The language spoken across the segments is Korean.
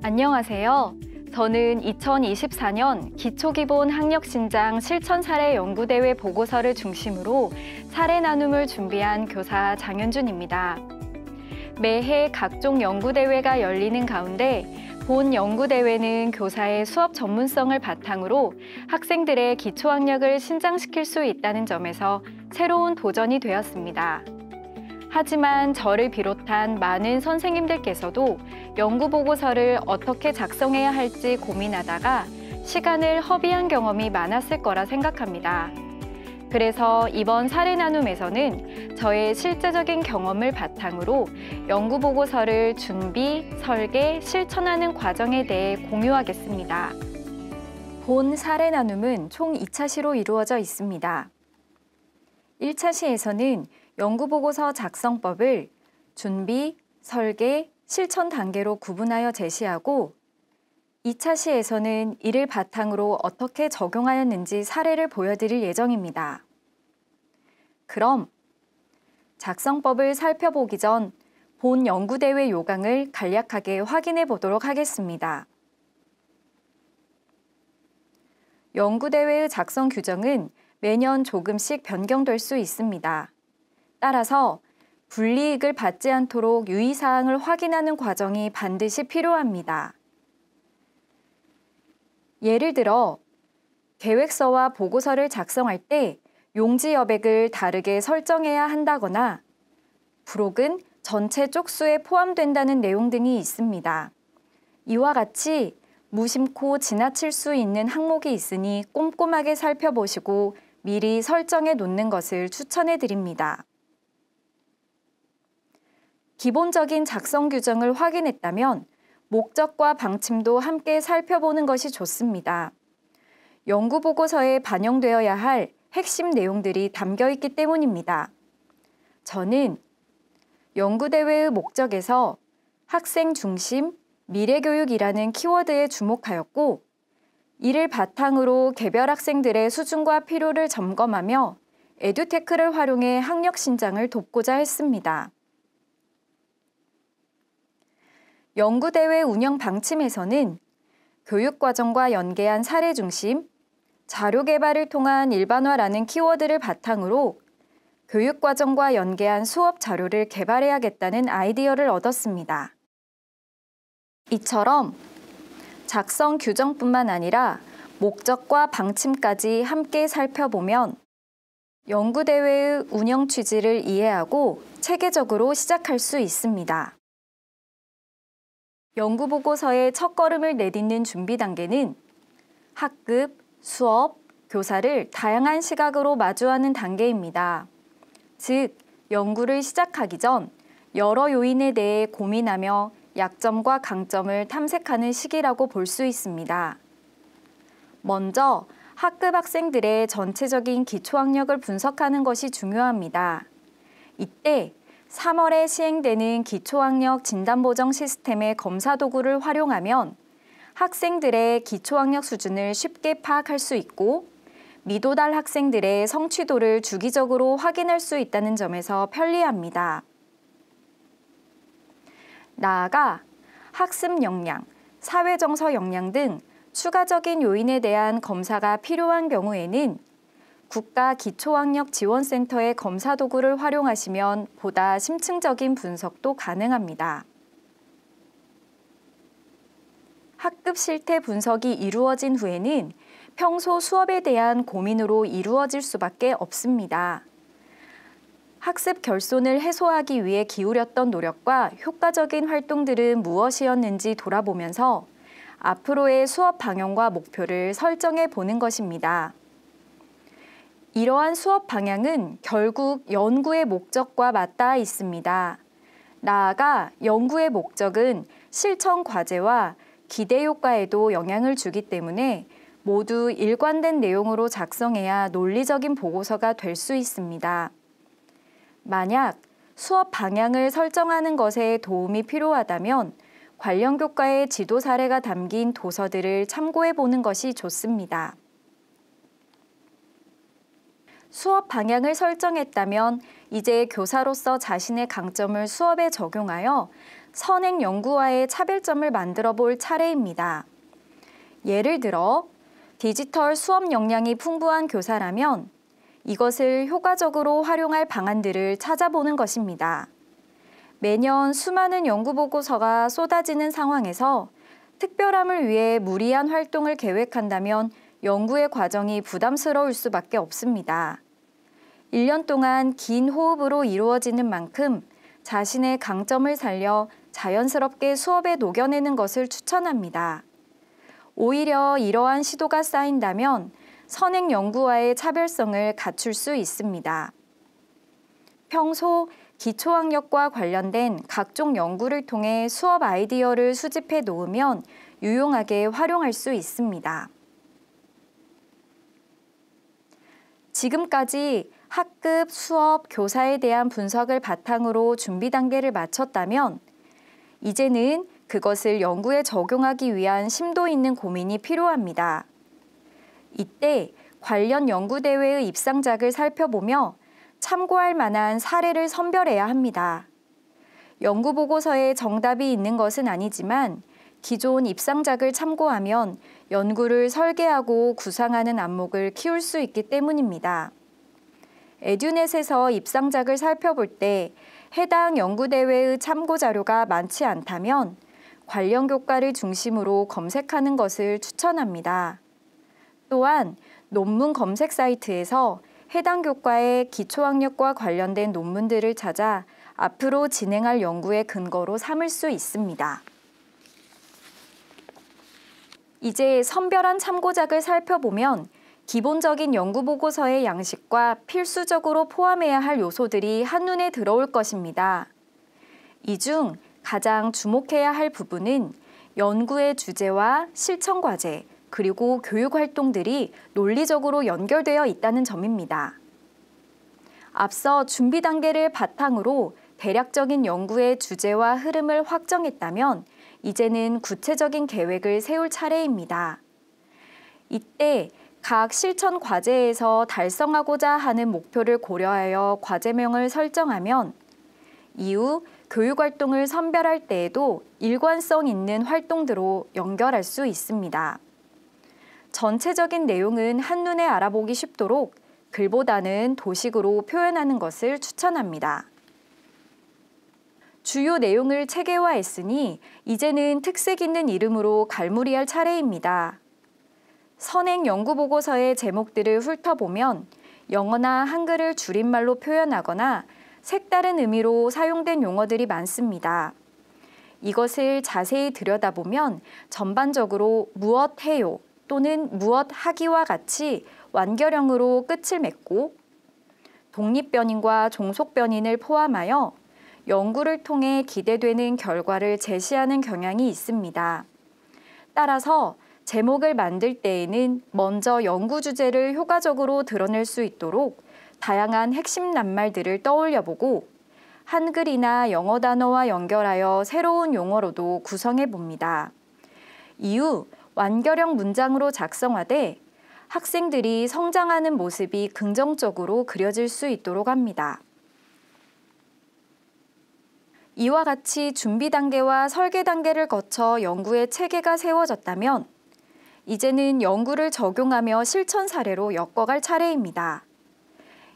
안녕하세요. 저는 2024년 기초기본 학력신장 실천사례 연구대회 보고서를 중심으로 사례 나눔을 준비한 교사 장현준입니다. 매해 각종 연구대회가 열리는 가운데 본 연구대회는 교사의 수업 전문성을 바탕으로 학생들의 기초학력을 신장시킬 수 있다는 점에서 새로운 도전이 되었습니다. 하지만 저를 비롯한 많은 선생님들께서도 연구보고서를 어떻게 작성해야 할지 고민하다가 시간을 허비한 경험이 많았을 거라 생각합니다. 그래서 이번 사례 나눔에서는 저의 실제적인 경험을 바탕으로 연구보고서를 준비, 설계, 실천하는 과정에 대해 공유하겠습니다. 본 사례 나눔은 총 2차 시로 이루어져 있습니다. 1차 시에서는 연구보고서 작성법을 준비, 설계, 실천 단계로 구분하여 제시하고 2차 시에서는 이를 바탕으로 어떻게 적용하였는지 사례를 보여드릴 예정입니다. 그럼 작성법을 살펴보기 전 본 연구대회 요강을 간략하게 확인해 보도록 하겠습니다. 연구대회의 작성 규정은 매년 조금씩 변경될 수 있습니다. 따라서 불이익을 받지 않도록 유의사항을 확인하는 과정이 반드시 필요합니다. 예를 들어 계획서와 보고서를 작성할 때 용지 여백을 다르게 설정해야 한다거나 부록은 전체 쪽수에 포함된다는 내용 등이 있습니다. 이와 같이 무심코 지나칠 수 있는 항목이 있으니 꼼꼼하게 살펴보시고 미리 설정해 놓는 것을 추천해 드립니다. 기본적인 작성 규정을 확인했다면 목적과 방침도 함께 살펴보는 것이 좋습니다. 연구보고서에 반영되어야 할 핵심 내용들이 담겨 있기 때문입니다. 저는 연구대회의 목적에서 학생 중심, 미래교육이라는 키워드에 주목하였고 이를 바탕으로 개별 학생들의 수준과 필요를 점검하며 에듀테크를 활용해 학력 신장을 돕고자 했습니다. 연구대회 운영 방침에서는 교육과정과 연계한 사례 중심, 자료 개발을 통한 일반화라는 키워드를 바탕으로 교육과정과 연계한 수업 자료를 개발해야겠다는 아이디어를 얻었습니다. 이처럼 작성 규정뿐만 아니라 목적과 방침까지 함께 살펴보면 연구대회의 운영 취지를 이해하고 체계적으로 시작할 수 있습니다. 연구보고서의 첫걸음을 내딛는 준비 단계는 학급, 수업, 교사를 다양한 시각으로 마주하는 단계입니다. 즉, 연구를 시작하기 전 여러 요인에 대해 고민하며 약점과 강점을 탐색하는 시기라고 볼 수 있습니다. 먼저 학급 학생들의 전체적인 기초학력을 분석하는 것이 중요합니다. 이때 3월에 시행되는 기초학력 진단보정 시스템의 검사 도구를 활용하면 학생들의 기초학력 수준을 쉽게 파악할 수 있고 미도달 학생들의 성취도를 주기적으로 확인할 수 있다는 점에서 편리합니다. 나아가 학습 역량, 사회정서 역량 등 추가적인 요인에 대한 검사가 필요한 경우에는 국가기초학력지원센터의 검사 도구를 활용하시면 보다 심층적인 분석도 가능합니다. 학급 실태 분석이 이루어진 후에는 평소 수업에 대한 고민으로 이루어질 수밖에 없습니다. 학습 결손을 해소하기 위해 기울였던 노력과 효과적인 활동들은 무엇이었는지 돌아보면서 앞으로의 수업 방향과 목표를 설정해 보는 것입니다. 이러한 수업 방향은 결국 연구의 목적과 맞닿아 있습니다. 나아가 연구의 목적은 실천 과제와 기대 효과에도 영향을 주기 때문에 모두 일관된 내용으로 작성해야 논리적인 보고서가 될 수 있습니다. 만약 수업 방향을 설정하는 것에 도움이 필요하다면 관련 교과의 지도 사례가 담긴 도서들을 참고해 보는 것이 좋습니다. 수업 방향을 설정했다면 이제 교사로서 자신의 강점을 수업에 적용하여 선행 연구와의 차별점을 만들어 볼 차례입니다. 예를 들어 디지털 수업 역량이 풍부한 교사라면 이것을 효과적으로 활용할 방안들을 찾아보는 것입니다. 매년 수많은 연구 보고서가 쏟아지는 상황에서 특별함을 위해 무리한 활동을 계획한다면 연구의 과정이 부담스러울 수밖에 없습니다. 1년 동안 긴 호흡으로 이루어지는 만큼 자신의 강점을 살려 자연스럽게 수업에 녹여내는 것을 추천합니다. 오히려 이러한 시도가 쌓인다면 선행 연구와의 차별성을 갖출 수 있습니다. 평소 기초학력과 관련된 각종 연구를 통해 수업 아이디어를 수집해 놓으면 유용하게 활용할 수 있습니다. 지금까지 학급, 수업, 교사에 대한 분석을 바탕으로 준비 단계를 마쳤다면 이제는 그것을 연구에 적용하기 위한 심도 있는 고민이 필요합니다. 이때 관련 연구대회의 입상작을 살펴보며 참고할 만한 사례를 선별해야 합니다. 연구보고서에 정답이 있는 것은 아니지만 기존 입상작을 참고하면 연구를 설계하고 구상하는 안목을 키울 수 있기 때문입니다. 에듀넷에서 입상작을 살펴볼 때 해당 연구대회의 참고자료가 많지 않다면 관련 교과를 중심으로 검색하는 것을 추천합니다. 또한 논문 검색 사이트에서 해당 교과의 기초학력과 관련된 논문들을 찾아 앞으로 진행할 연구의 근거로 삼을 수 있습니다. 이제 선별한 참고작을 살펴보면 기본적인 연구보고서의 양식과 필수적으로 포함해야 할 요소들이 한눈에 들어올 것입니다. 이 중 가장 주목해야 할 부분은 연구의 주제와 실천 과제, 그리고 교육 활동들이 논리적으로 연결되어 있다는 점입니다. 앞서 준비 단계를 바탕으로 대략적인 연구의 주제와 흐름을 확정했다면 이제는 구체적인 계획을 세울 차례입니다. 이때 각 실천 과제에서 달성하고자 하는 목표를 고려하여 과제명을 설정하면 이후 교육 활동을 선별할 때에도 일관성 있는 활동들로 연결할 수 있습니다. 전체적인 내용은 한눈에 알아보기 쉽도록 글보다는 도식으로 표현하는 것을 추천합니다. 주요 내용을 체계화했으니 이제는 특색 있는 이름으로 갈무리할 차례입니다. 선행 연구보고서의 제목들을 훑어보면 영어나 한글을 줄임말로 표현하거나 색다른 의미로 사용된 용어들이 많습니다. 이것을 자세히 들여다보면 전반적으로 무엇 해요 또는 무엇 하기와 같이 완결형으로 끝을 맺고 독립변인과 종속변인을 포함하여 연구를 통해 기대되는 결과를 제시하는 경향이 있습니다. 따라서 제목을 만들 때에는 먼저 연구 주제를 효과적으로 드러낼 수 있도록 다양한 핵심 낱말들을 떠올려보고 한글이나 영어 단어와 연결하여 새로운 용어로도 구성해 봅니다. 이후 완결형 문장으로 작성하되 학생들이 성장하는 모습이 긍정적으로 그려질 수 있도록 합니다. 이와 같이 준비 단계와 설계 단계를 거쳐 연구의 체계가 세워졌다면 이제는 연구를 적용하며 실천 사례로 엮어갈 차례입니다.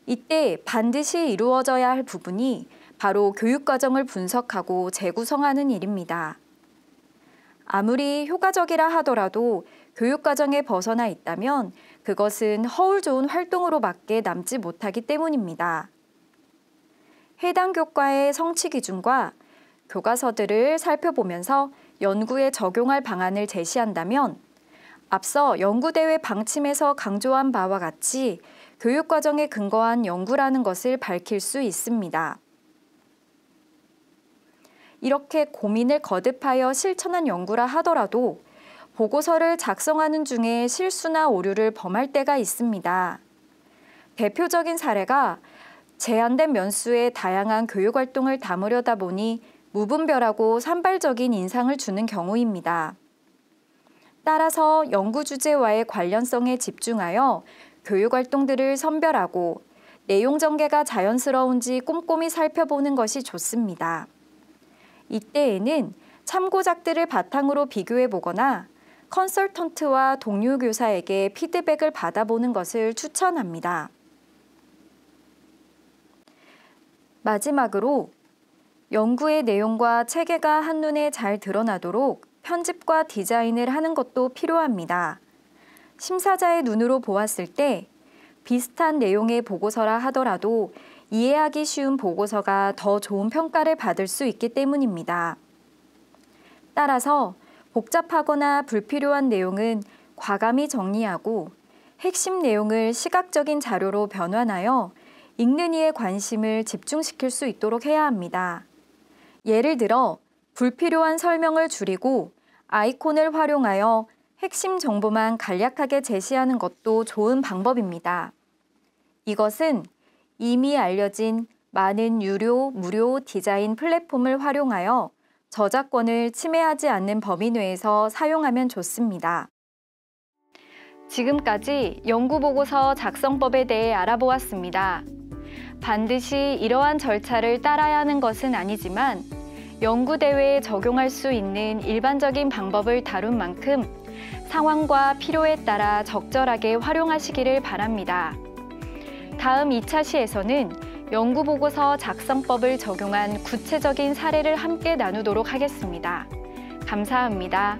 이때 반드시 이루어져야 할 부분이 바로 교육과정을 분석하고 재구성하는 일입니다. 아무리 효과적이라 하더라도 교육과정에 벗어나 있다면 그것은 허울 좋은 활동으로밖에 남지 못하기 때문입니다. 해당 교과의 성취 기준과 교과서들을 살펴보면서 연구에 적용할 방안을 제시한다면 앞서 연구대회 방침에서 강조한 바와 같이 교육과정에 근거한 연구라는 것을 밝힐 수 있습니다. 이렇게 고민을 거듭하여 실천한 연구라 하더라도 보고서를 작성하는 중에 실수나 오류를 범할 때가 있습니다. 대표적인 사례가 제한된 면수의 다양한 교육활동을 담으려다 보니 무분별하고 산발적인 인상을 주는 경우입니다. 따라서 연구 주제와의 관련성에 집중하여 교육활동들을 선별하고 내용 전개가 자연스러운지 꼼꼼히 살펴보는 것이 좋습니다. 이때에는 참고작들을 바탕으로 비교해 보거나 컨설턴트와 동료 교사에게 피드백을 받아보는 것을 추천합니다. 마지막으로 연구의 내용과 체계가 한눈에 잘 드러나도록 편집과 디자인을 하는 것도 필요합니다. 심사자의 눈으로 보았을 때 비슷한 내용의 보고서라 하더라도 이해하기 쉬운 보고서가 더 좋은 평가를 받을 수 있기 때문입니다. 따라서 복잡하거나 불필요한 내용은 과감히 정리하고 핵심 내용을 시각적인 자료로 변환하여 읽는 이의 관심을 집중시킬 수 있도록 해야 합니다. 예를 들어 불필요한 설명을 줄이고 아이콘을 활용하여 핵심 정보만 간략하게 제시하는 것도 좋은 방법입니다. 이것은 이미 알려진 많은 유료, 무료 디자인 플랫폼을 활용하여 저작권을 침해하지 않는 범위 내에서 사용하면 좋습니다. 지금까지 연구보고서 작성법에 대해 알아보았습니다. 반드시 이러한 절차를 따라야 하는 것은 아니지만 연구대회에 적용할 수 있는 일반적인 방법을 다룬 만큼 상황과 필요에 따라 적절하게 활용하시기를 바랍니다. 다음 2차 시에서는 연구보고서 작성법을 적용한 구체적인 사례를 함께 나누도록 하겠습니다. 감사합니다.